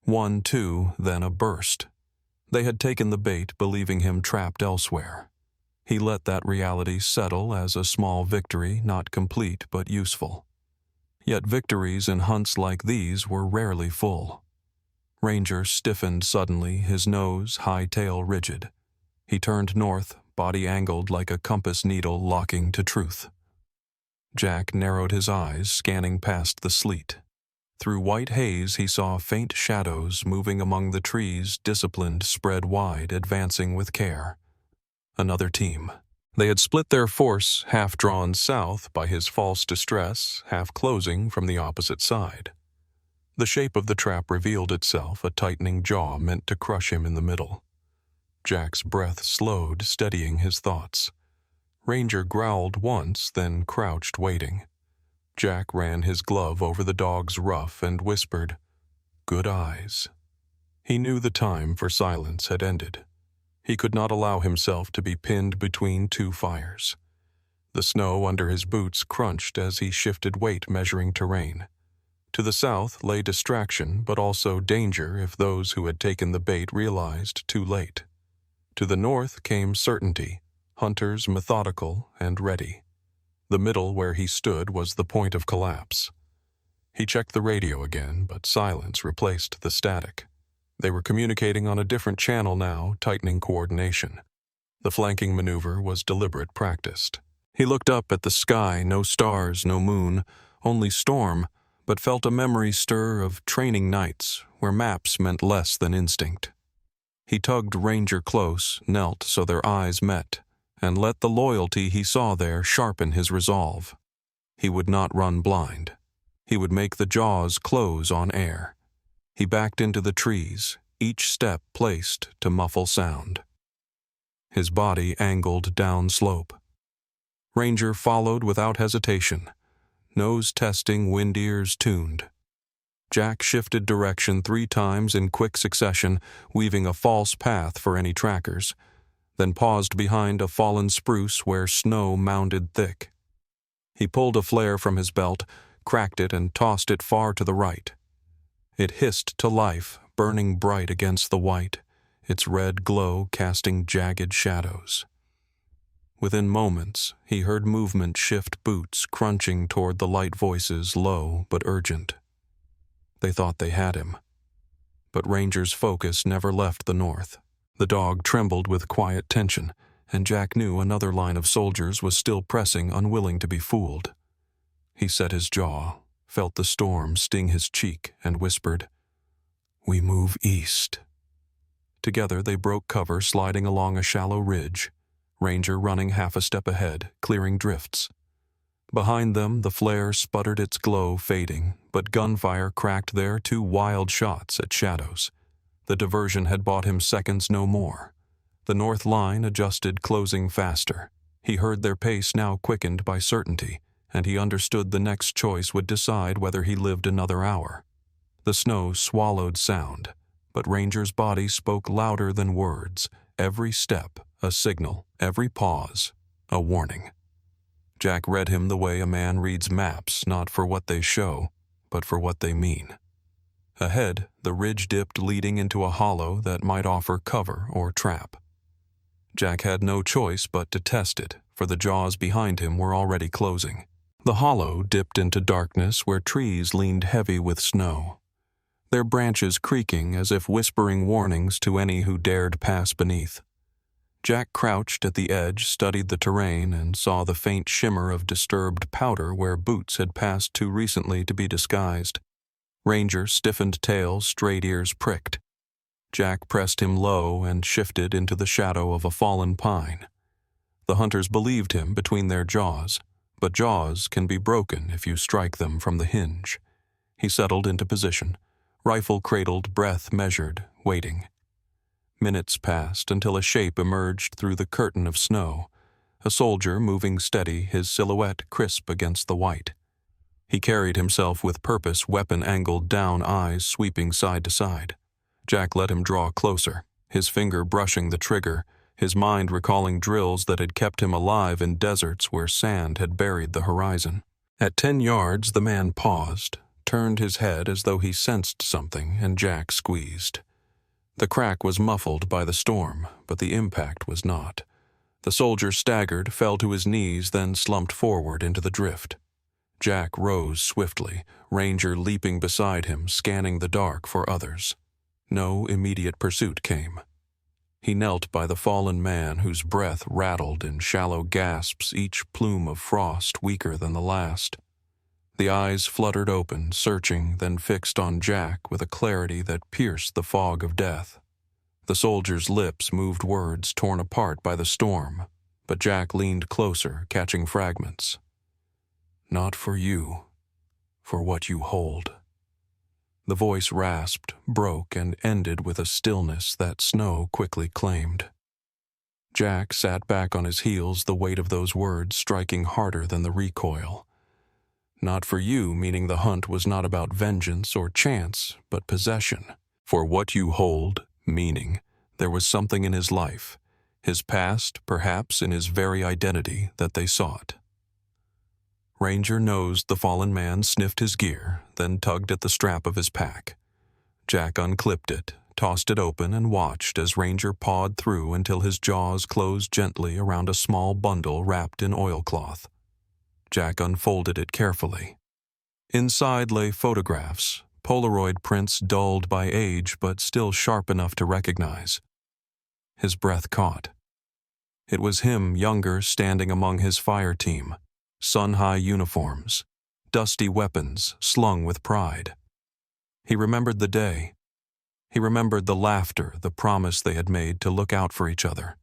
1, 2, then a burst. They had taken the bait, believing him trapped elsewhere. He let that reality settle as a small victory, not complete but useful. Yet victories in hunts like these were rarely full. Ranger stiffened suddenly, his nose, high tail rigid. He turned north, body angled like a compass needle locking to truth. Jack narrowed his eyes, scanning past the sleet. Through white haze he saw faint shadows moving among the trees, disciplined, spread wide, advancing with care. Another team. They had split their force, half drawn south by his false distress, half closing from the opposite side. The shape of the trap revealed itself, a tightening jaw meant to crush him in the middle. Jack's breath slowed, steadying his thoughts. Ranger growled once, then crouched, waiting. Jack ran his glove over the dog's ruff and whispered, "Good eyes." He knew the time for silence had ended. He could not allow himself to be pinned between two fires. The snow under his boots crunched as he shifted weight, measuring terrain. To the south lay distraction, but also danger if those who had taken the bait realized too late. To the north came certainty, hunters methodical and ready. The middle where he stood was the point of collapse. He checked the radio again, but silence replaced the static. They were communicating on a different channel now, tightening coordination. The flanking maneuver was deliberate, practiced. He looked up at the sky, no stars, no moon, only storm, but felt a memory stir of training nights where maps meant less than instinct. He tugged Ranger close, knelt so their eyes met, and let the loyalty he saw there sharpen his resolve. He would not run blind. He would make the jaws close on air. He backed into the trees, each step placed to muffle sound. His body angled down slope. Ranger followed without hesitation, nose testing, wind ears tuned. Jack shifted direction 3 times in quick succession, weaving a false path for any trackers. then paused behind a fallen spruce where snow mounded thick. He pulled a flare from his belt, cracked it, and tossed it far to the right. It hissed to life, burning bright against the white, its red glow casting jagged shadows. Within moments, he heard movement shift, boots crunching toward the light voices, low but urgent. They thought they had him. But Ranger's focus never left the north. The dog trembled with quiet tension, and Jack knew another line of soldiers was still pressing, unwilling to be fooled. He set his jaw, felt the storm sting his cheek, and whispered, "We move east." Together they broke cover, sliding along a shallow ridge, Ranger running half a step ahead, clearing drifts. Behind them, the flare sputtered, its glow fading, but gunfire cracked there 2 wild shots at shadows. The diversion had bought him seconds, no more. The north line adjusted, closing faster. He heard their pace now quickened by certainty, and he understood the next choice would decide whether he lived another hour. The snow swallowed sound, but Ranger's body spoke louder than words, every step a signal, every pause a warning. Jack read him the way a man reads maps, not for what they show, but for what they mean. Ahead, the ridge dipped, leading into a hollow that might offer cover or trap. Jack had no choice but to test it, for the jaws behind him were already closing. The hollow dipped into darkness where trees leaned heavy with snow, their branches creaking as if whispering warnings to any who dared pass beneath. Jack crouched at the edge, studied the terrain, and saw the faint shimmer of disturbed powder where boots had passed too recently to be disguised. Ranger stiffened tail, straight ears pricked. Jack pressed him low and shifted into the shadow of a fallen pine. The hunters believed him between their jaws, but jaws can be broken if you strike them from the hinge. He settled into position, rifle cradled, breath measured, waiting. Minutes passed until a shape emerged through the curtain of snow, a soldier moving steady, his silhouette crisp against the white. He carried himself with purpose, weapon angled down, eyes sweeping side to side. Jack let him draw closer, his finger brushing the trigger, his mind recalling drills that had kept him alive in deserts where sand had buried the horizon. At 10 yards, the man paused, turned his head as though he sensed something, and Jack squeezed. The crack was muffled by the storm, but the impact was not. The soldier staggered, fell to his knees, then slumped forward into the drift. Jack rose swiftly, Ranger leaping beside him, scanning the dark for others. No immediate pursuit came. He knelt by the fallen man, whose breath rattled in shallow gasps, each plume of frost weaker than the last. The eyes fluttered open, searching, then fixed on Jack with a clarity that pierced the fog of death. The soldier's lips moved words torn apart by the storm, but Jack leaned closer, catching fragments. "Not for you, for what you hold." The voice rasped, broke, and ended with a stillness that snow quickly claimed. Jack sat back on his heels, the weight of those words striking harder than the recoil. Not for you, meaning the hunt was not about vengeance or chance, but possession. For what you hold, meaning, there was something in his life, his past, perhaps in his very identity, that they sought. Ranger nosed the fallen man, sniffed his gear, then tugged at the strap of his pack. Jack unclipped it, tossed it open, and watched as Ranger pawed through until his jaws closed gently around a small bundle wrapped in oilcloth. Jack unfolded it carefully. Inside lay photographs, Polaroid prints dulled by age but still sharp enough to recognize. His breath caught. It was him, younger, standing among his fire team, sun-high uniforms, dusty weapons slung with pride. He remembered the day. He remembered the laughter, the promise they had made to look out for each other.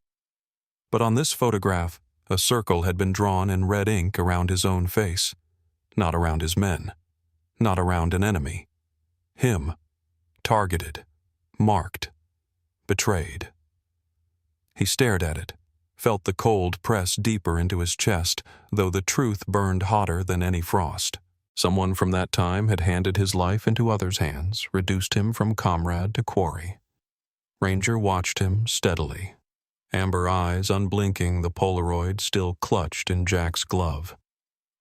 But on this photograph, a circle had been drawn in red ink around his own face, not around his men, not around an enemy. Him, targeted, marked, betrayed. He stared at it, felt the cold press deeper into his chest, though the truth burned hotter than any frost. Someone from that time had handed his life into others' hands, reduced him from comrade to quarry. Ranger watched him steadily, amber eyes unblinking, the Polaroid still clutched in Jack's glove.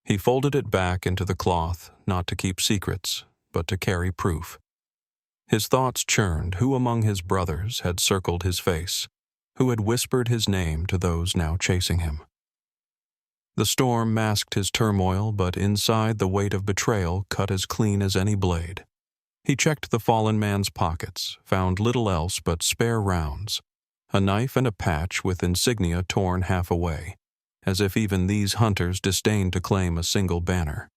He folded it back into the cloth, not to keep secrets, but to carry proof. His thoughts churned. Who among his brothers had circled his face? Who had whispered his name to those now chasing him? The storm masked his turmoil, but inside the weight of betrayal cut as clean as any blade. He checked the fallen man's pockets, found little else but spare rounds, a knife and a patch with insignia torn half away, as if even these hunters disdained to claim a single banner.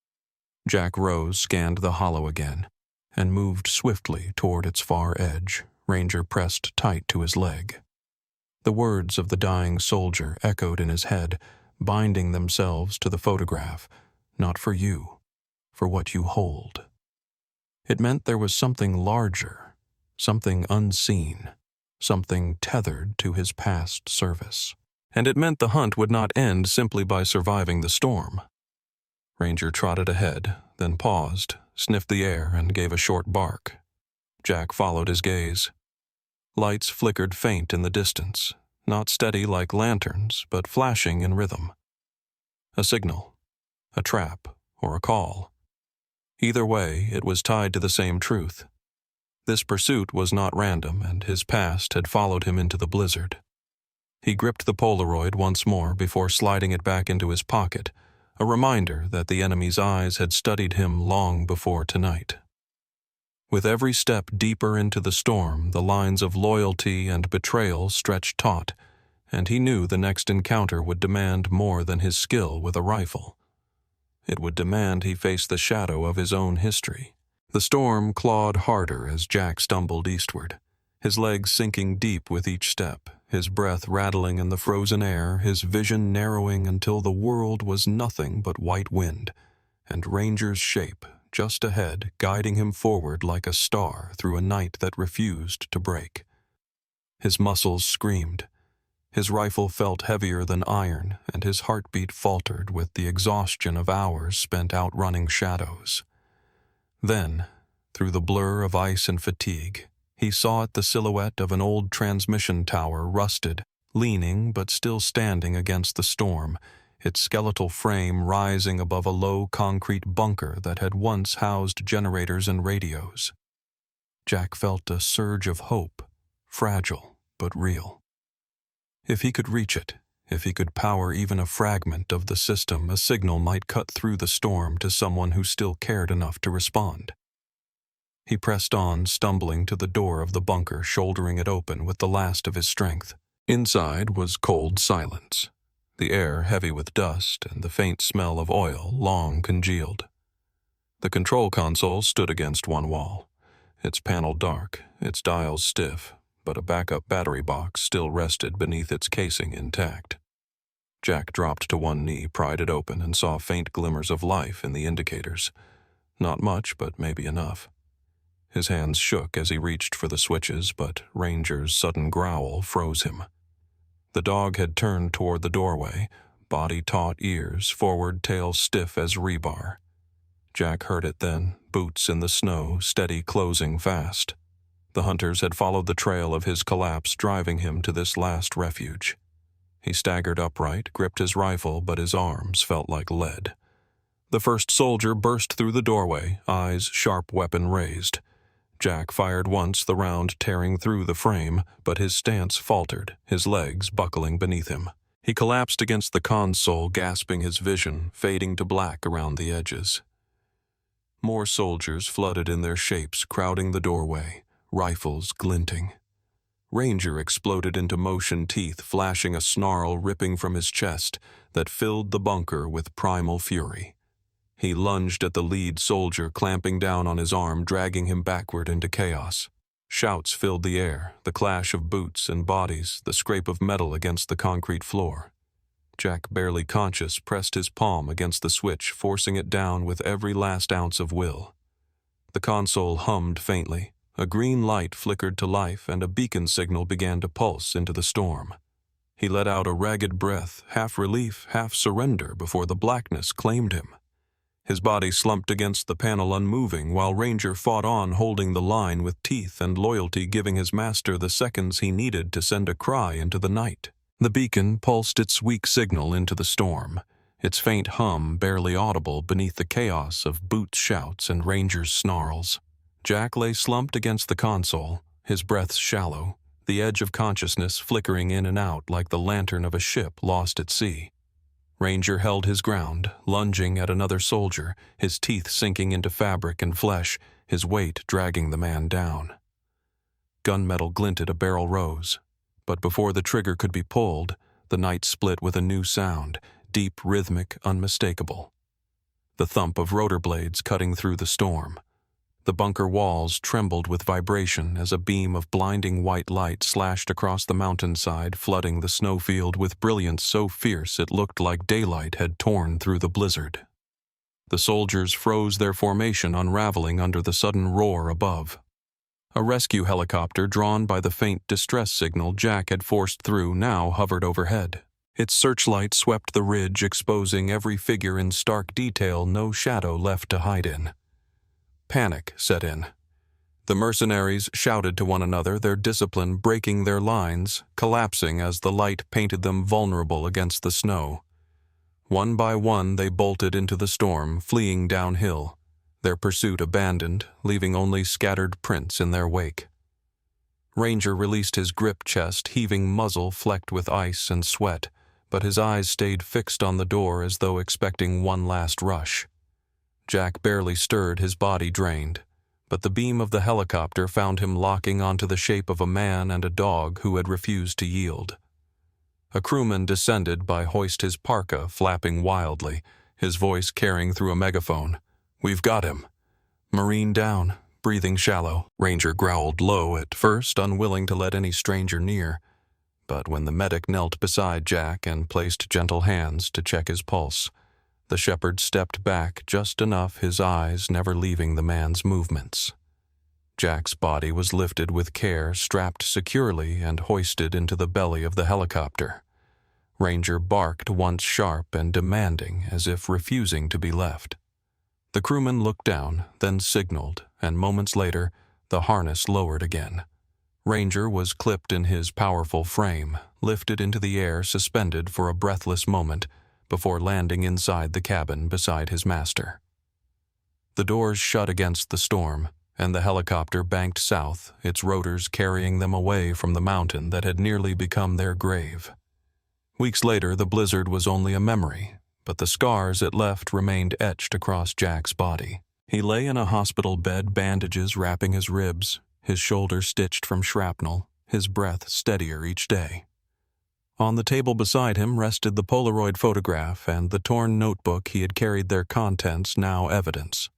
Jack rose, scanned the hollow again, and moved swiftly toward its far edge, Ranger pressed tight to his leg. The words of the dying soldier echoed in his head, binding themselves to the photograph. Not for you, for what you hold. It meant there was something larger, something unseen, something tethered to his past service. And it meant the hunt would not end simply by surviving the storm. Ranger trotted ahead, then paused, sniffed the air, and gave a short bark. Jack followed his gaze. Lights flickered faint in the distance, not steady like lanterns, but flashing in rhythm. A signal, a trap, or a call. Either way, it was tied to the same truth. This pursuit was not random, and his past had followed him into the blizzard. He gripped the Polaroid once more before sliding it back into his pocket, a reminder that the enemy's eyes had studied him long before tonight. With every step deeper into the storm, the lines of loyalty and betrayal stretched taut, and he knew the next encounter would demand more than his skill with a rifle. It would demand he face the shadow of his own history. The storm clawed harder as Jack stumbled eastward, his legs sinking deep with each step, his breath rattling in the frozen air, his vision narrowing until the world was nothing but white wind, and Ranger's shape just ahead, guiding him forward like a star through a night that refused to break. His muscles screamed. His rifle felt heavier than iron, and his heartbeat faltered with the exhaustion of hours spent outrunning shadows. Then, through the blur of ice and fatigue, he saw it the silhouette of an old transmission tower, rusted, leaning but still standing against the storm, its skeletal frame rising above a low concrete bunker that had once housed generators and radios. Jack felt a surge of hope, fragile but real. If he could reach it, if he could power even a fragment of the system, a signal might cut through the storm to someone who still cared enough to respond. He pressed on, stumbling to the door of the bunker, shouldering it open with the last of his strength. Inside was cold silence, the air heavy with dust and the faint smell of oil long congealed. The control console stood against one wall, its panel dark, its dials stiff, but a backup battery box still rested beneath its casing intact. Jack dropped to one knee, pried it open, and saw faint glimmers of life in the indicators. Not much, but maybe enough. His hands shook as he reached for the switches, but Ranger's sudden growl froze him. The dog had turned toward the doorway, body taut, ears forward, tail stiff as rebar. Jack heard it then, boots in the snow, steady closing fast. The hunters had followed the trail of his collapse, driving him to this last refuge. He staggered upright, gripped his rifle, but his arms felt like lead. The first soldier burst through the doorway, eyes sharp, weapon raised. Jack fired once, the round tearing through the frame, but his stance faltered, his legs buckling beneath him. He collapsed against the console, gasping, his vision fading to black around the edges. More soldiers flooded in their shapes, crowding the doorway, rifles glinting. Ranger exploded into motion, teeth flashing, a snarl ripping from his chest that filled the bunker with primal fury. He lunged at the lead soldier, clamping down on his arm, dragging him backward into chaos. Shouts filled the air, the clash of boots and bodies, the scrape of metal against the concrete floor. Jack, barely conscious, pressed his palm against the switch, forcing it down with every last ounce of will. The console hummed faintly. A green light flickered to life, and a beacon signal began to pulse into the storm. He let out a ragged breath, half relief, half surrender, before the blackness claimed him. His body slumped against the panel, unmoving, while Ranger fought on, holding the line with teeth and loyalty, giving his master the seconds he needed to send a cry into the night. The beacon pulsed its weak signal into the storm, its faint hum barely audible beneath the chaos of Boots' shouts and Ranger's snarls. Jack lay slumped against the console, his breath shallow, the edge of consciousness flickering in and out like the lantern of a ship lost at sea. Ranger held his ground, lunging at another soldier, his teeth sinking into fabric and flesh, his weight dragging the man down. Gunmetal glinted, a barrel rose. But before the trigger could be pulled, the night split with a new sound, deep, rhythmic, unmistakable. The thump of rotor blades cutting through the storm. The bunker walls trembled with vibration as a beam of blinding white light slashed across the mountainside, flooding the snowfield with brilliance so fierce it looked like daylight had torn through the blizzard. The soldiers froze their formation, unraveling under the sudden roar above. A rescue helicopter drawn by the faint distress signal Jack had forced through now hovered overhead. Its searchlight swept the ridge, exposing every figure in stark detail, no shadow left to hide in. Panic set in. The mercenaries shouted to one another, their discipline breaking their lines, collapsing as the light painted them vulnerable against the snow. One by one they bolted into the storm, fleeing downhill, their pursuit abandoned, leaving only scattered prints in their wake. Ranger released his grip chest, heaving muzzle flecked with ice and sweat, but his eyes stayed fixed on the door as though expecting one last rush. Jack barely stirred, his body drained, but the beam of the helicopter found him locking onto the shape of a man and a dog who had refused to yield. A crewman descended by hoist his parka flapping wildly, his voice carrying through a megaphone. "We've got him." "Marine down, breathing shallow." Ranger growled low at first, unwilling to let any stranger near. But when the medic knelt beside Jack and placed gentle hands to check his pulse, the shepherd stepped back just enough, his eyes never leaving the man's movements. Jack's body was lifted with care, strapped securely, and hoisted into the belly of the helicopter. Ranger barked once sharp and demanding, as if refusing to be left. The crewman looked down, then signaled, and moments later, the harness lowered again. Ranger was clipped in his powerful frame, lifted into the air, suspended for a breathless moment, before landing inside the cabin beside his master. The doors shut against the storm, and the helicopter banked south, its rotors carrying them away from the mountain that had nearly become their grave. Weeks later, the blizzard was only a memory, but the scars it left remained etched across Jack's body. He lay in a hospital bed, bandages wrapping his ribs, his shoulder stitched from shrapnel, his breath steadier each day. On the table beside him rested the Polaroid photograph and the torn notebook he had carried, their contents now evidence.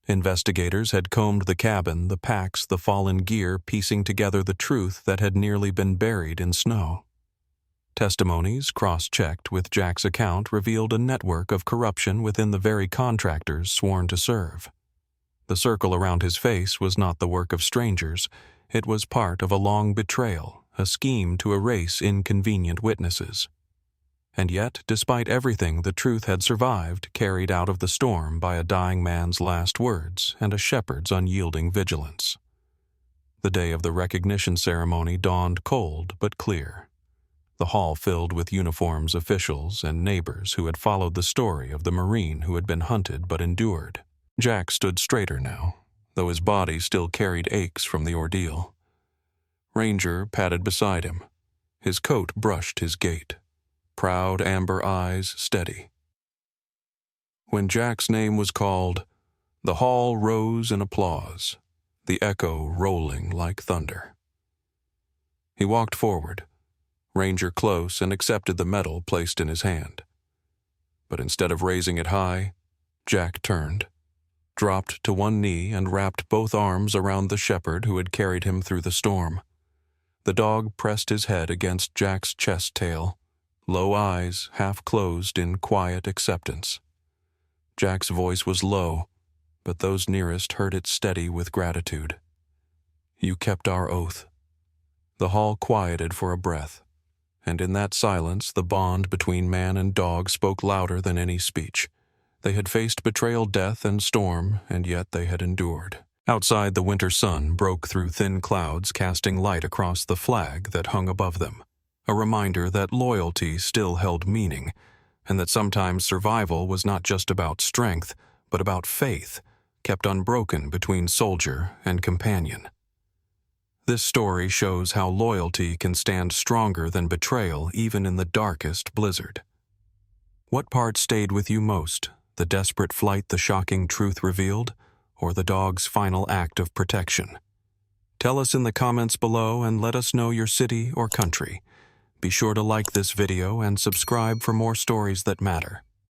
Investigators had combed the cabin, the packs, the fallen gear, piecing together the truth that had nearly been buried in snow. Testimonies, cross-checked with Jack's account, revealed a network of corruption within the very contractors sworn to serve. The circle around his face was not the work of strangers. It was part of a long betrayal, a scheme to erase inconvenient witnesses. And yet, despite everything, the truth had survived, carried out of the storm by a dying man's last words and a shepherd's unyielding vigilance. The day of the recognition ceremony dawned cold but clear. The hall filled with uniforms, officials, and neighbors who had followed the story of the Marine who had been hunted but endured. Jack stood straighter now, though his body still carried aches from the ordeal. Ranger padded beside him. His coat brushed his gait. Proud amber eyes steady. When Jack's name was called, the hall rose in applause, the echo rolling like thunder. He walked forward, Ranger close, and accepted the medal placed in his hand. But instead of raising it high, Jack turned, dropped to one knee, and wrapped both arms around the shepherd who had carried him through the storm. The dog pressed his head against Jack's chest tail, low eyes half closed in quiet acceptance. Jack's voice was low, but those nearest heard it steady with gratitude. "You kept our oath." The hall quieted for a breath, and in that silence the bond between man and dog spoke louder than any speech. They had faced betrayal, death, and storm, and yet they had endured. Outside, the winter sun broke through thin clouds, casting light across the flag that hung above them. a reminder that loyalty still held meaning, and that sometimes survival was not just about strength, but about faith, kept unbroken between soldier and companion. This story shows how loyalty can stand stronger than betrayal even in the darkest blizzard. What part stayed with you most, the desperate flight the shocking truth revealed, or the dog's final act of protection? Tell us in the comments below and let us know your city or country. Be sure to like this video and subscribe for more stories that matter.